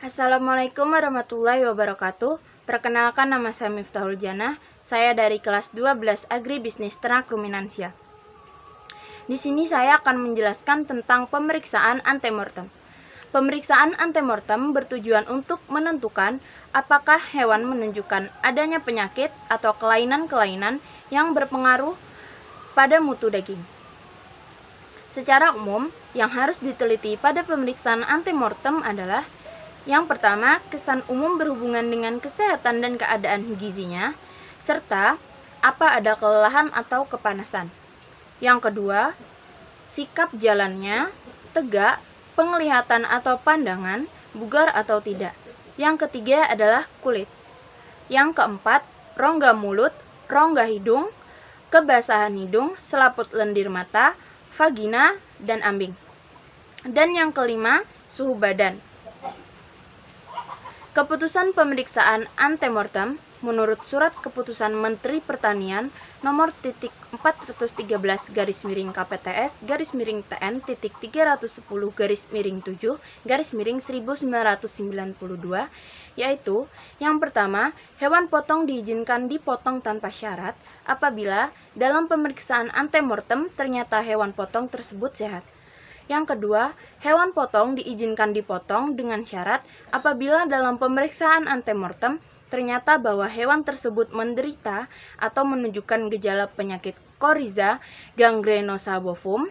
Assalamualaikum warahmatullahi wabarakatuh. Perkenalkan, nama saya Miftahul Janah. Saya dari kelas 12 Agribisnis Ternak Ruminansia. Di sini saya akan menjelaskan tentang pemeriksaan antemortem. Pemeriksaan antemortem bertujuan untuk menentukan apakah hewan menunjukkan adanya penyakit atau kelainan-kelainan yang berpengaruh pada mutu daging. Secara umum, yang harus diteliti pada pemeriksaan antemortem adalah: yang pertama, kesan umum berhubungan dengan kesehatan dan keadaan gizinya, serta apa ada kelelahan atau kepanasan. Yang kedua, sikap jalannya, tegak, penglihatan atau pandangan, bugar atau tidak. Yang ketiga adalah kulit. Yang keempat, rongga mulut, rongga hidung, kebasahan hidung, selaput lendir mata, vagina, dan ambing. Dan yang kelima, suhu badan. Keputusan pemeriksaan antemortem menurut Surat Keputusan Menteri Pertanian nomor 4.14-TN-310-7/1992, yaitu: yang pertama, hewan potong diizinkan dipotong tanpa syarat apabila dalam pemeriksaan antemortem ternyata hewan potong tersebut sehat. Yang kedua, hewan potong diizinkan dipotong dengan syarat apabila dalam pemeriksaan antemortem ternyata bahwa hewan tersebut menderita atau menunjukkan gejala penyakit Coryza gangrenosa bovum,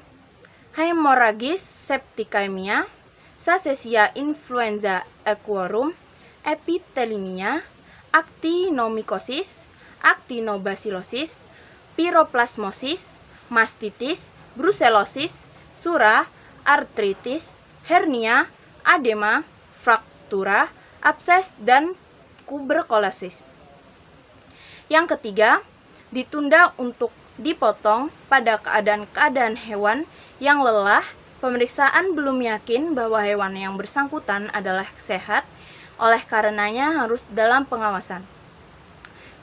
hemorrhagis septicemia, Sasesia influenza equorum, epitelimia, actinomycosis, actinobacillosis, piroplasmosis, mastitis, brucellosis, surah, artritis, hernia, edema, fraktura, abses, dan tuberkulosis. Yang ketiga, ditunda untuk dipotong pada keadaan hewan yang lelah, pemeriksaan belum yakin bahwa hewan yang bersangkutan adalah sehat, oleh karenanya harus dalam pengawasan.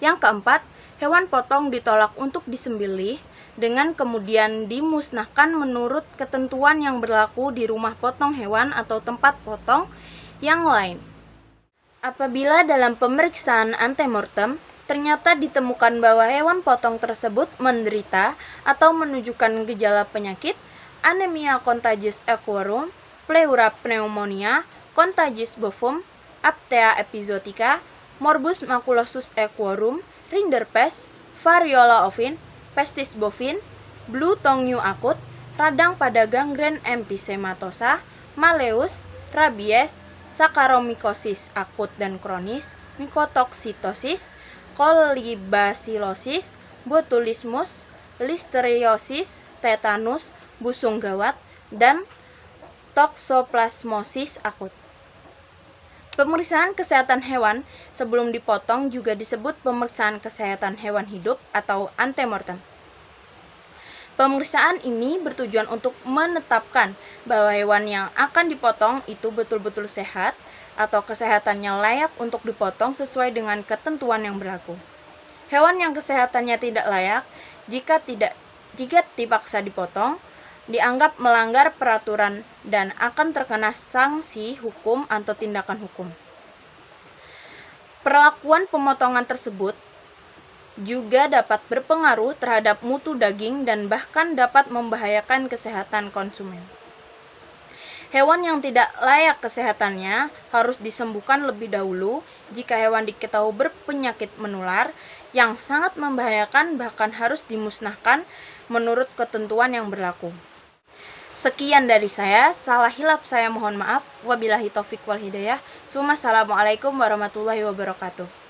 Yang keempat, hewan potong ditolak untuk disembelih dengan kemudian dimusnahkan menurut ketentuan yang berlaku di rumah potong hewan atau tempat potong yang lain. Apabila dalam pemeriksaan antemortem ternyata ditemukan bahwa hewan potong tersebut menderita atau menunjukkan gejala penyakit anemia contagious equorum, pleura pneumonia, contagious bovum, apthea epizootica, morbus maculosus equorum, rinderpest, variola ovin, pestis bovin, blue tongue akut, radang pada gangren empisematosa, maleus, rabies, saccharomycosis akut dan kronis, mycotoxitosis, kolibasilosis, botulismus, listeriosis, tetanus, busung gawat, dan toxoplasmosis akut. Pemeriksaan kesehatan hewan sebelum dipotong juga disebut pemeriksaan kesehatan hewan hidup atau antemortem. Pemeriksaan ini bertujuan untuk menetapkan bahwa hewan yang akan dipotong itu betul-betul sehat atau kesehatannya layak untuk dipotong sesuai dengan ketentuan yang berlaku. Hewan yang kesehatannya tidak layak jika dipaksa dipotong dianggap melanggar peraturan dan akan terkena sanksi hukum atau tindakan hukum. Perlakuan pemotongan tersebut juga dapat berpengaruh terhadap mutu daging dan bahkan dapat membahayakan kesehatan konsumen. Hewan yang tidak layak kesehatannya harus disembuhkan lebih dahulu jika hewan diketahui berpenyakit menular yang sangat membahayakan, bahkan harus dimusnahkan menurut ketentuan yang berlaku. Sekian dari saya, salah hilap saya mohon maaf. Wabillahi taufik wal hidayah. Assalamualaikum warahmatullahi wabarakatuh.